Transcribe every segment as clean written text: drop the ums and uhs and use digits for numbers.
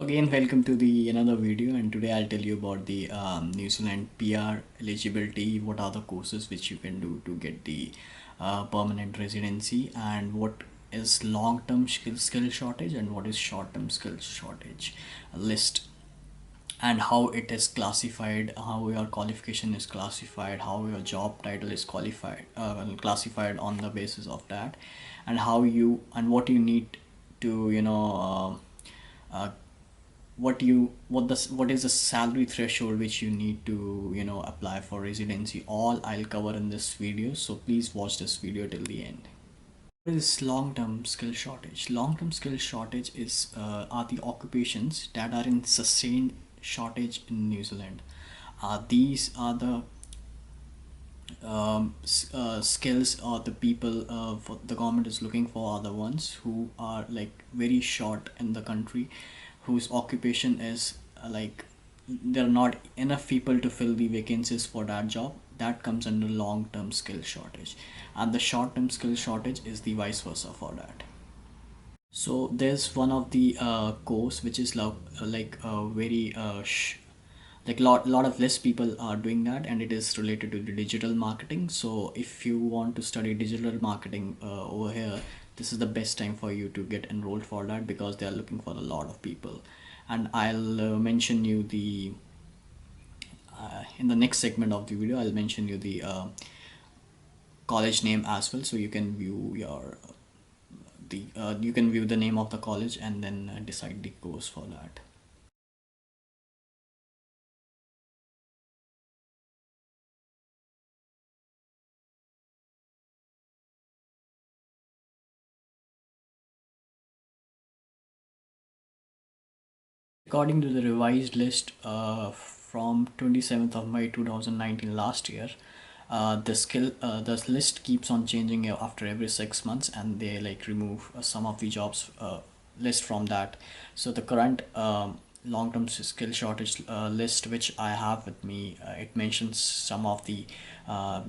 Again, welcome to the another video, and today I'll tell you about the New Zealand PR eligibility. What are the courses which you can do to get the permanent residency, and what is long-term skill shortage and what is short-term skill shortage list, and how it is classified, how your qualification is classified, how your job title is classified on the basis of that, and how you and what you need to what is the salary threshold which you need to apply for residency. All I'll cover in this video, so please watch this video till the end. What is long-term skill shortage? Long-term skill shortage is are the occupations that are in sustained shortage in New Zealand. These are the skills, or the people for the government is looking for, are the ones who are like very short in the country, whose occupation is there are not enough people to fill the vacancies for that job. That comes under long-term skill shortage, and the short-term skill shortage is the vice versa for that. So there's one of the course which is very lot of less people are doing that, and it is related to the digital marketing. So if you want to study digital marketing over here, this is the best time for you to get enrolled for that, because they are looking for a lot of people. And I'll mention you the in the next segment of the video, I'll mention you the college name as well, so you can view you can view the name of the college and then decide the course for that. According to the revised list from 27th of May 2019, last year, the list keeps on changing after every 6 months, and they like remove some of the jobs list from that. So the current long-term skill shortage list which I have with me, it mentions some of the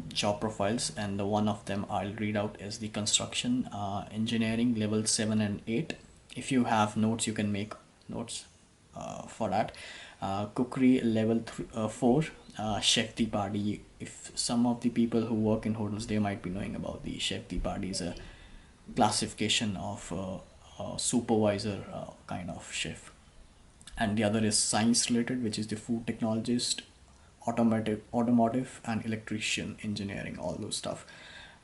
job profiles, and the one of them I'll read out is the construction engineering level 7 and 8. If you have notes, you can make notes for that. Cookery level 4, chef de party. If some of the people who work in hotels, they might be knowing about the chef de party is a classification of supervisor kind of chef. And the other is science related, which is the food technologist, automotive and electrician engineering. All those stuff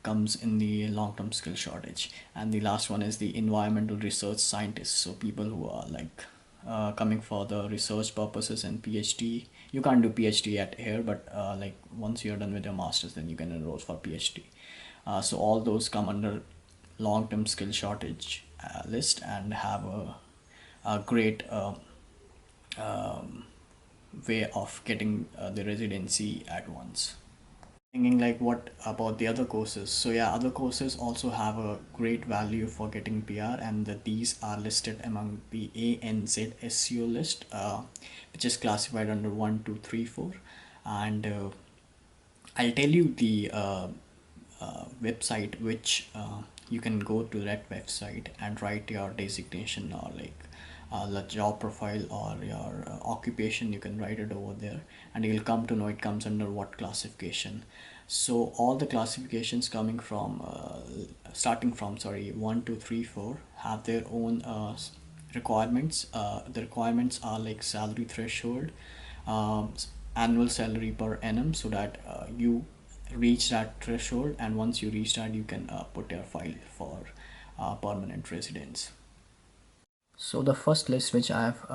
comes in the long-term skill shortage. And the last one is the environmental research scientists, so people who are like coming for the research purposes and PhD. You can't do PhD at here, but like once you're done with your masters, then you can enroll for PhD. So all those come under long-term skill shortage list, and have a great way of getting the residency at once. Thinking like, what about the other courses? So yeah, other courses also have a great value for getting PR, and these are listed among the ANZSCO list, which is classified under 1, 2, 3, 4. And I'll tell you the website which you can go to that website and write your designation, or like the job profile or your occupation. You can write it over there, and you'll come to know it comes under what classification. So all the classifications coming from starting from 1, 2, 3, 4 have their own requirements. The requirements are like salary threshold, um, annual salary per annum, so that you reach that threshold, and once you reach that, you can put your file for permanent residence. So the first list which I have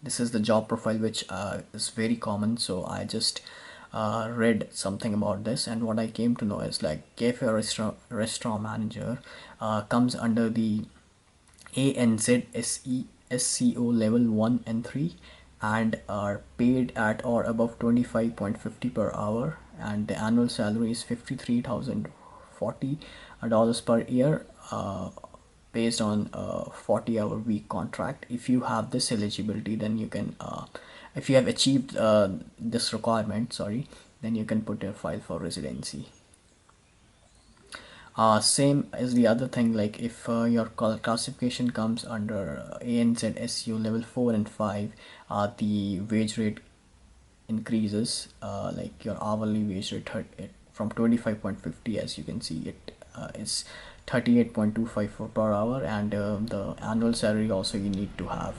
this is the job profile, which is very common. So I just read something about this, and what I came to know is like cafe or restaurant manager comes under the ANZSCO level 1 and 3, and are paid at or above 25.50 per hour, and the annual salary is $53,040 per year, based on a 40-hour week contract. If you have this eligibility, then you can if you have achieved this requirement, then you can put your file for residency. Same as the other thing, like if your classification comes under ANZSU level 4 and 5, the wage rate increases, like your hourly wage rate from 25.50, as you can see it is 38.25 per hour, and the annual salary also you need to have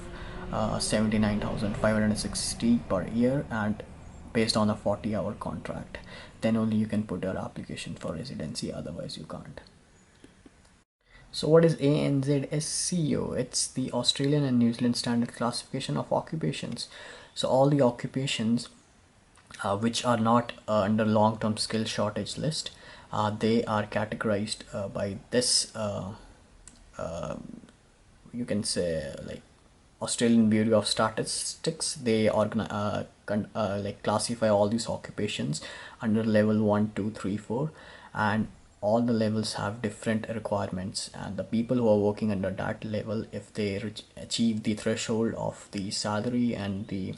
79,560 per year, and based on a 40-hour contract, then only you can put your application for residency, otherwise you can't. So what is ANZSCO? It's the Australian and New Zealand Standard Classification of Occupations. So all the occupations which are not under long-term skill shortage list, they are categorized by this, you can say, like Australian Bureau of Statistics. They like classify all these occupations under level 1, 2, 3, 4, and all the levels have different requirements, and the people who are working under that level, if they achieve the threshold of the salary and the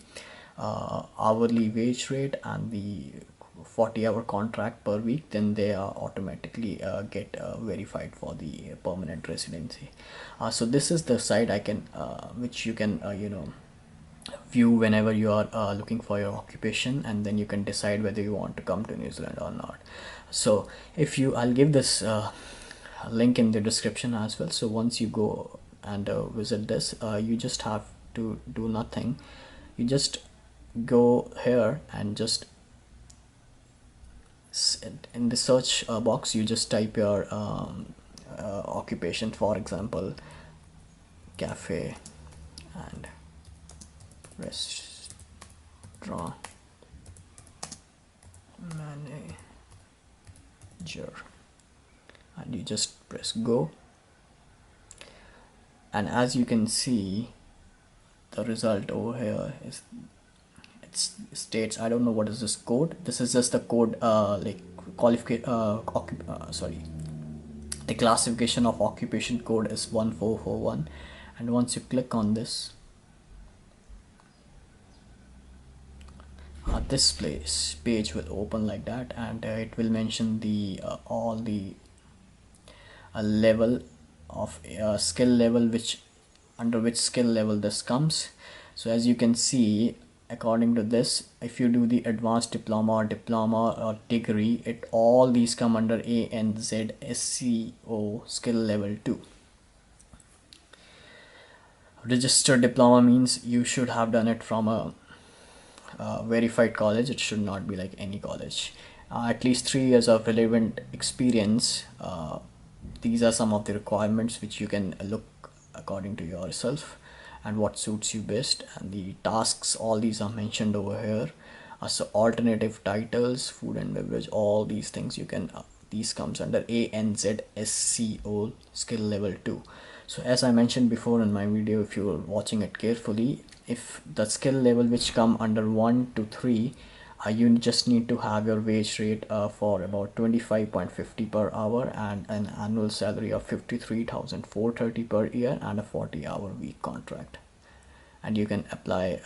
hourly wage rate and the 40-hour contract per week, then they are automatically get verified for the permanent residency. So this is the site I can which you can view whenever you are looking for your occupation, and then you can decide whether you want to come to New Zealand or not. So if you, I'll give this link in the description as well. So once you go and visit this, you just have to do nothing. You just go here and just in the search box you just type your occupation, for example cafe and restaurant manager, and you just press go, and as you can see, the result over here is, it states, I don't know what is this code. This is just the code, like qualification sorry, the classification of occupation code is 1441, and once you click on this, this page will open like that, and it will mention the all the level of skill level, which under which skill level this comes. So as you can see, according to this, if you do the advanced diploma or degree, it all these come under ANZSCO skill level 2. Registered diploma means you should have done it from a verified college. It should not be like any college. At least 3 years of relevant experience. These are some of the requirements which you can look according to yourself and what suits you best, and the tasks, all these are mentioned over here. So alternative titles, food and beverage, all these things you can these comes under ANZSCO skill level 2. So as I mentioned before in my video, if you're watching it carefully, if the skill level which come under 1 to 3, you just need to have your wage rate for about 25.50 per hour and an annual salary of 53,430 per year and a 40-hour week contract, and you can apply.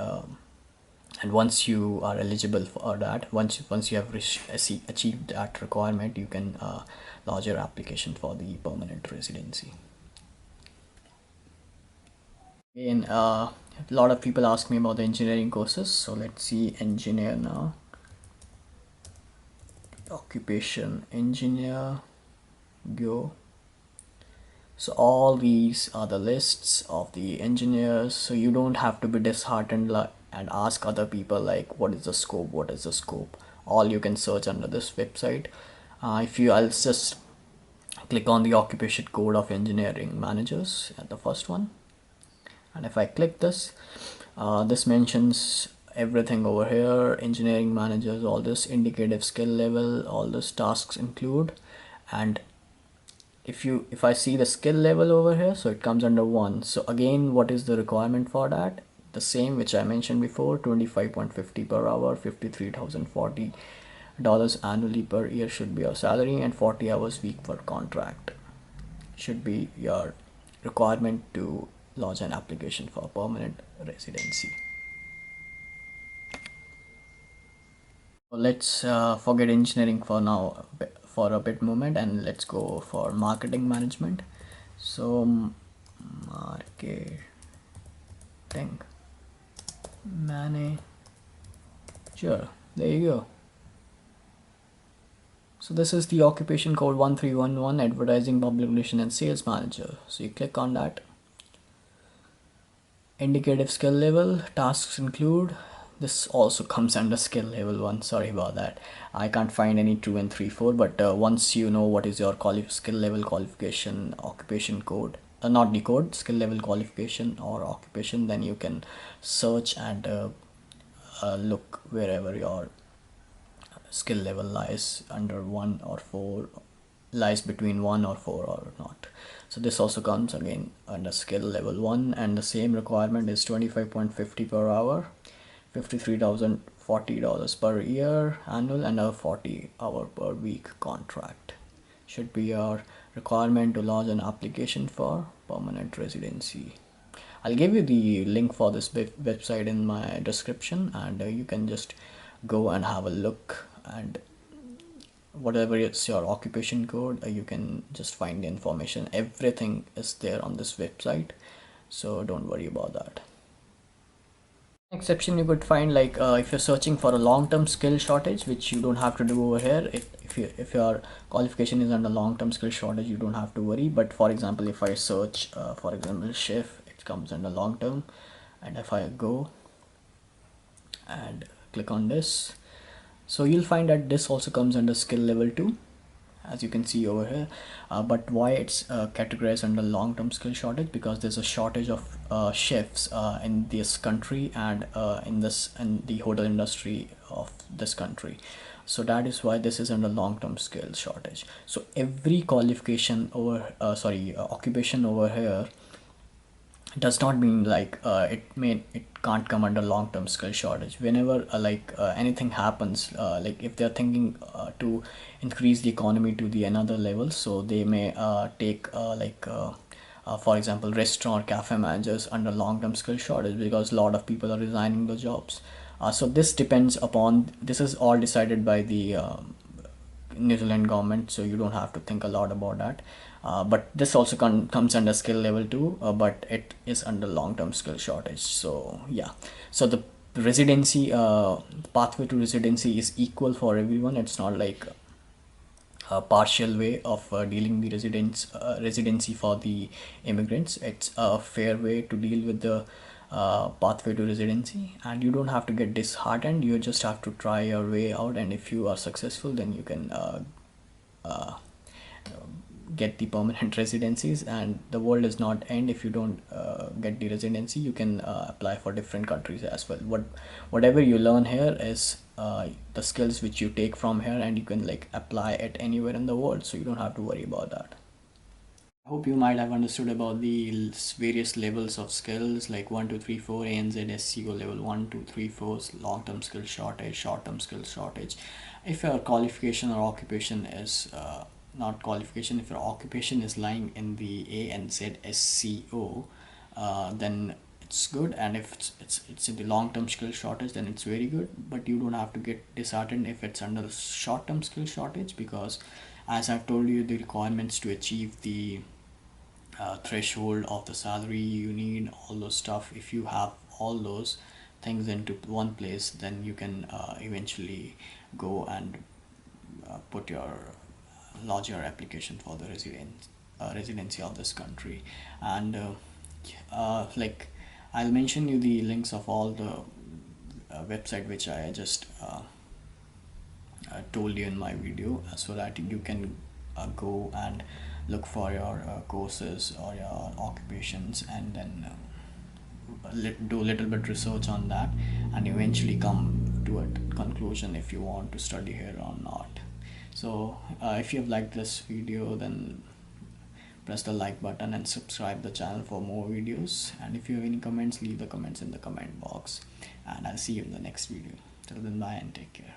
And once you are eligible for that, once you have achieved that requirement, you can lodge your application for the permanent residency. Again, a lot of people ask me about the engineering courses, so let's see engineer now. Occupation engineer, go. So all these are the lists of the engineers, so you don't have to be disheartened and ask other people like what is the scope, what is the scope. All you can search under this website. I'll just click on the occupation code of engineering managers at the first one, and if I click this, this mentions everything over here, engineering managers, all this indicative skill level, all this tasks include. And if I see the skill level over here, so it comes under 1. So again, what is the requirement for that? The same which I mentioned before, 25.50 per hour, $53,040 annually per year should be your salary, and 40 hours week per contract should be your requirement to lodge an application for permanent residency. Let's forget engineering for now. for a bit moment, and let's go for marketing management. So marketing manager, there you go. So this is the occupation code 1311, advertising, public relation and sales manager. So you click on that. Indicative skill level, tasks include, this also comes under skill level 1. Sorry about that, I can't find any 2 and 3 4, but once you know what is your skill level qualification occupation code, not the code, skill level qualification or occupation, then you can search and look wherever your skill level lies under 1 or 4, lies between 1 or 4 or not. So this also comes again under skill level 1, and the same requirement is 25.50 per hour, $53,040 per year annual, and a 40-hour per week contract. Should be your requirement to lodge an application for permanent residency. I'll give you the link for this website in my description, and you can just go and have a look, and whatever is your occupation code, you can just find the information. Everything is there on this website, so don't worry about that. Exception you could find, like if you're searching for a long-term skill shortage, which you don't have to do over here. If your qualification is under long-term skill shortage, you don't have to worry. But for example, if I search for example chef, it comes under long-term, and if I go and click on this, so you'll find that this also comes under skill level 2, as you can see over here. But why it's categorized under long-term skill shortage? Because there's a shortage of chefs in this country, and in the hotel industry of this country. So that is why this is under long-term skill shortage. So every qualification over occupation over here does not mean like it can't come under long-term skill shortage. Whenever anything happens, like if they're thinking to increase the economy to the another level, so they may take for example restaurant cafe managers under long-term skill shortage, because a lot of people are resigning the jobs. So this depends upon, this is all decided by the New Zealand government, so you don't have to think a lot about that. But this also comes under skill level 2, but it is under long-term skill shortage. So yeah, so the residency pathway to residency is equal for everyone. It's not like a partial way of dealing the residency for the immigrants. It's a fair way to deal with the pathway to residency, and you don't have to get disheartened. You just have to try your way out, and if you are successful, then you can get the permanent residencies, and the world does not end. If you don't get the residency, you can apply for different countries as well. Whatever you learn here is the skills which you take from here, and you can like apply it anywhere in the world, so you don't have to worry about that. I hope you might have understood about the various levels of skills, like 1 2 3 4 ANZ SCO level 1 2 3 4, long-term skill shortage, short-term skill shortage. If your qualification or occupation is not qualification, if your occupation is lying in the ANZ SCO, then it's good, and if it's in the long-term skill shortage, then it's very good. But you don't have to get disheartened if it's under short-term skill shortage, because as I've told you, the requirements to achieve the threshold of the salary you need, all those stuff, if you have all those things into one place, then you can eventually go and lodge your application for the residency of this country. And like I'll mention you the links of all the website which I just told you in my video, so that you can go and look for your courses or your occupations, and then do a little bit research on that, and eventually come to a conclusion if you want to study here or not. So if you have liked this video, then press the like button and subscribe the channel for more videos. And if you have any comments, leave the comments in the comment box, and I'll see you in the next video. Till then, bye and take care.